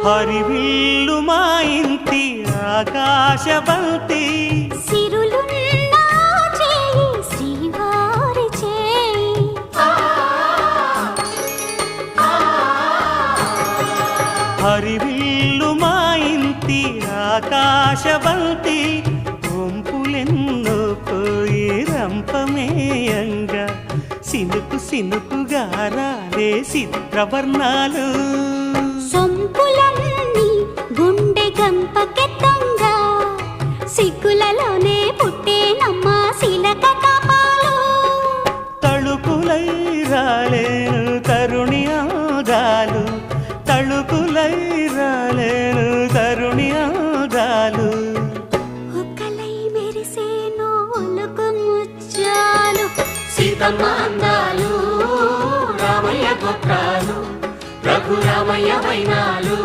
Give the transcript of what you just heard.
హరివిల్లు మా ఇంటి ఆకాశబంతి సిరులున్న చేయి శ్రీవారి చేయి హరివిల్లు మా ఇంటి ఆకాశబంతి వంపులెన్నో పోయి రంపమేయంగా సినుకు సినుకుగా రాలే చిత్రవర్ణాలు సొంపులన్నీ గుండె గంపకెత్తంగా సిగ్గులలోనే పుట్టేనమ్మ శిలక కాపాలు తళుకులై రాలేను తరుణి ఆదాలు తళుకులై రాలేను తరుణి ఆదాలు ఒక్కలై మెరిసేను ఒలుకు ముచ్చాలు సీతమ్మ అందాలు రామయ్య గోత్రాలు రఘురామయ్య వైనాలు